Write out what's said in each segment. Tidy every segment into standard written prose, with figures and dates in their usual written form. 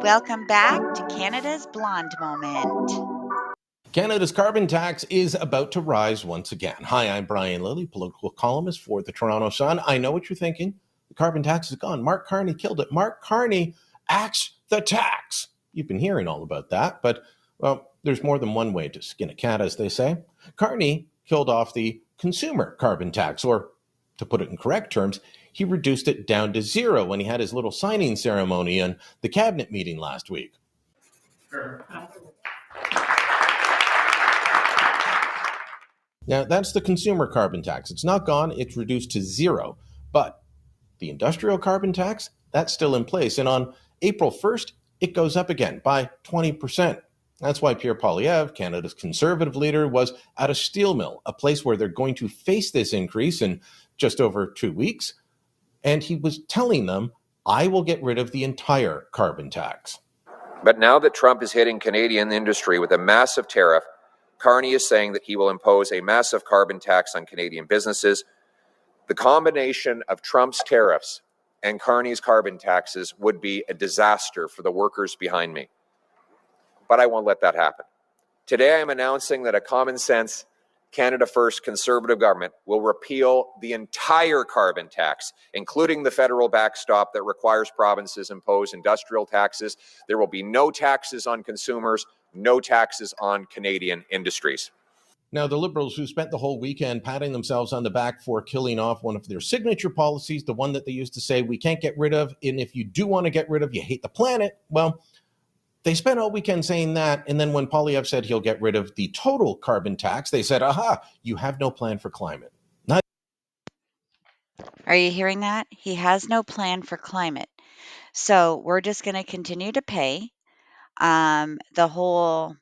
Welcome back to Canada's Blonde Moment. Canada's carbon tax is about to rise once again. Hi, I'm Brian Lilley, political columnist for the Toronto Sun. I know what you're thinking. The carbon tax is gone. Mark Carney killed it. Mark Carney axed the tax. You've been hearing all about that, but, well, there's more than one way to skin a cat, as they say. Carney killed off the consumer carbon tax, or to put it in correct terms, he reduced it down to zero when he had his little signing ceremony in the cabinet meeting last week. Now, that's the consumer carbon tax. It's not gone, it's reduced to zero. But the industrial carbon tax, that's still in place. And on April 1st, it goes up again by 20%. That's why Pierre Poilievre, Canada's Conservative leader, was at a steel mill, a place where they're going to face this increase in just over 2 weeks. And he was telling them, I will get rid of the entire carbon tax. But now that Trump is hitting Canadian industry with a massive tariff, Carney is saying that he will impose a massive carbon tax on Canadian businesses. The combination of Trump's tariffs and Carney's carbon taxes would be a disaster for the workers behind me. But I won't let that happen. Today I am announcing that a common sense, Canada First Conservative government will repeal the entire carbon tax, including the federal backstop that requires provinces impose industrial taxes. There will be no taxes on consumers, no taxes on Canadian industries. Now, the Liberals, who spent the whole weekend patting themselves on the back for killing off one of their signature policies, the one that they used to say we can't get rid of, and if you do want to get rid of, you hate the planet. Well, they spent all weekend saying that, and then when Poilievre said he'll get rid of the total carbon tax, they said, aha, you have no plan for climate. Are you hearing that? He has no plan for climate. So we're just going to continue to pay. The whole,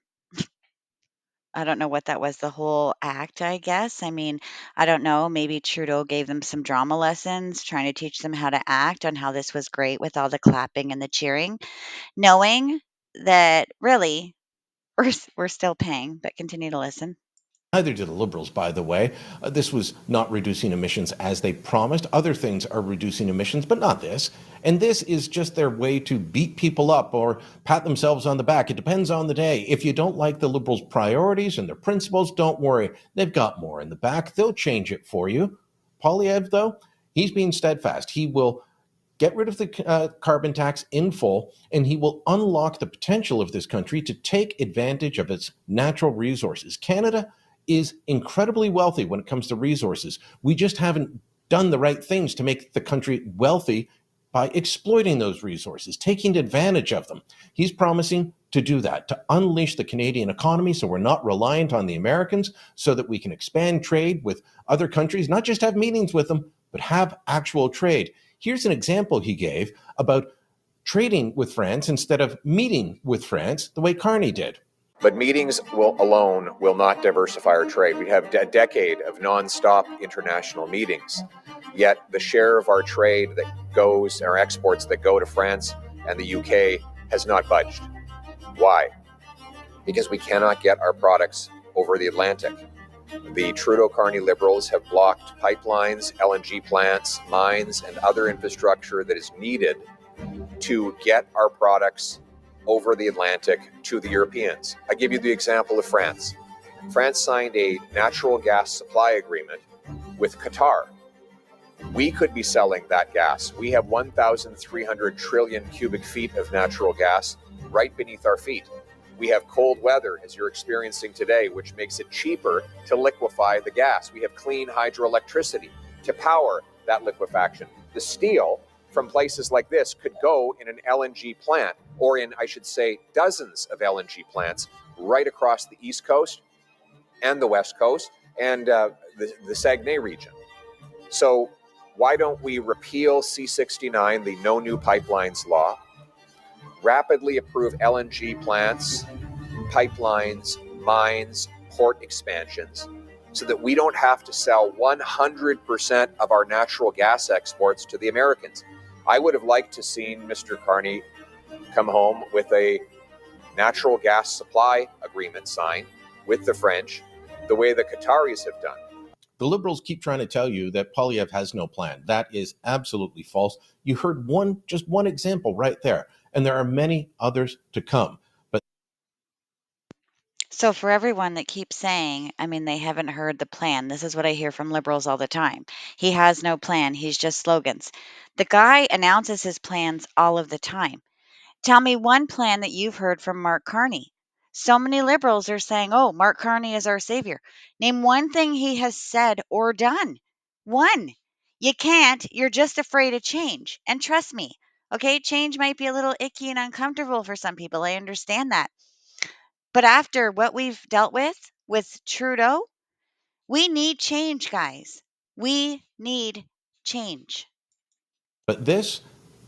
I don't know what that was, the whole act, I guess. I mean, I don't know. Maybe Trudeau gave them some drama lessons, trying to teach them how to act on how this was great with all the clapping and the cheering, knowing that really we're still paying, but continue to listen. Neither did the Liberals, by the way. This was not reducing emissions as they promised. Other things are reducing emissions, but not this. And this is just their way to beat people up or pat themselves on the back. It depends on the day. If you don't like the Liberals' priorities and their principles, don't worry. They've got more in the back. They'll change it for you. Poilievre, though, he's being steadfast. He will get rid of the carbon tax in full, and he will unlock the potential of this country to take advantage of its natural resources. Canada is incredibly wealthy when it comes to resources. We just haven't done the right things to make the country wealthy by exploiting those resources, taking advantage of them. He's promising to do that, to unleash the Canadian economy so we're not reliant on the Americans, so that we can expand trade with other countries, not just have meetings with them, but have actual trade. Here's an example he gave about trading with France instead of meeting with France the way Carney did. But meetings alone will not diversify our trade. We have a decade of nonstop international meetings. Yet the share of our trade that goes, our exports that go to France and the UK has not budged. Why? Because we cannot get our products over the Atlantic. The Trudeau-Carney Liberals have blocked pipelines, LNG plants, mines, and other infrastructure that is needed to get our products over the Atlantic to the Europeans. I give you the example of France. France signed a natural gas supply agreement with Qatar. We could be selling that gas. We have 1,300 trillion cubic feet of natural gas right beneath our feet. We have cold weather, as you're experiencing today, which makes it cheaper to liquefy the gas. We have clean hydroelectricity to power that liquefaction. The steel from places like this could go in an LNG plant, or in, I should say, dozens of LNG plants right across the East Coast and the West Coast and the Saguenay region. So why don't we repeal C-69, the No New Pipelines law, rapidly approve LNG plants, pipelines, mines, port expansions, so that we don't have to sell 100% of our natural gas exports to the Americans. I would have liked to seen Mr. Carney come home with a natural gas supply agreement signed with the French, the way the Qataris have done. The Liberals keep trying to tell you that Poilievre has no plan. That is absolutely false. You heard just one example right there. and there are many others to come. But So, for everyone that keeps saying, I mean, they haven't heard the plan, this is what I hear from liberals all the time. He has no plan, he's just slogans. The guy announces his plans all of the time. Tell me one plan that you've heard from Mark Carney. So many liberals are saying, oh, Mark Carney is our savior. Name one thing he has said or done. One. You can't. You're just afraid of change. And trust me, okay, change might be a little icky and uncomfortable for some people. I understand that. But after what we've dealt with Trudeau, we need change, guys. We need change. But this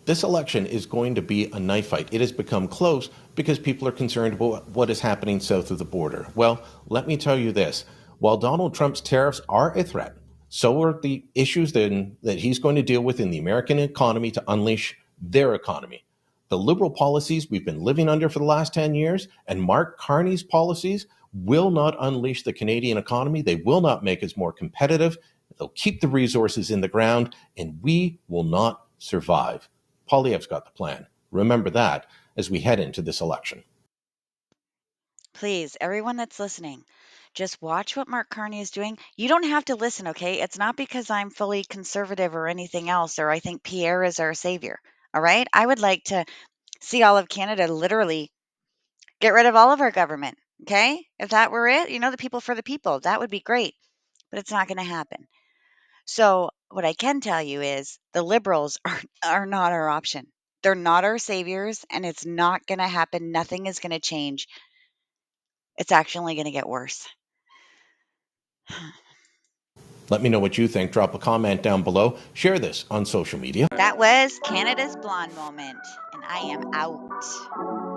election is going to be a knife fight. It has become close because people are concerned about what is happening south of the border. Well, let me tell you this. While Donald Trump's tariffs are a threat, so are the issues that he's going to deal with in the American economy to unleash their economy. The liberal policies we've been living under for the last 10 years and Mark Carney's policies will not unleash the Canadian economy. They will not make us more competitive. They'll keep the resources in the ground, and we will not survive. Poilievre's got the plan. Remember that as we head into this election. Please, everyone that's listening, just watch what Mark Carney is doing. You don't have to listen, okay? It's not because I'm fully conservative or anything else, or I think Pierre is our savior. All right? I would like to see all of Canada literally get rid of all of our government. Okay? If that were it, the people for the people, that would be great. But it's not going to happen. So, what I can tell you is the liberals are not our option. They're not our saviors, and it's not going to happen. Nothing is going to change. It's actually going to get worse. Let me know what you think. Drop a comment down below. Share this on social media. That was Canada's Blonde moment, and I am out.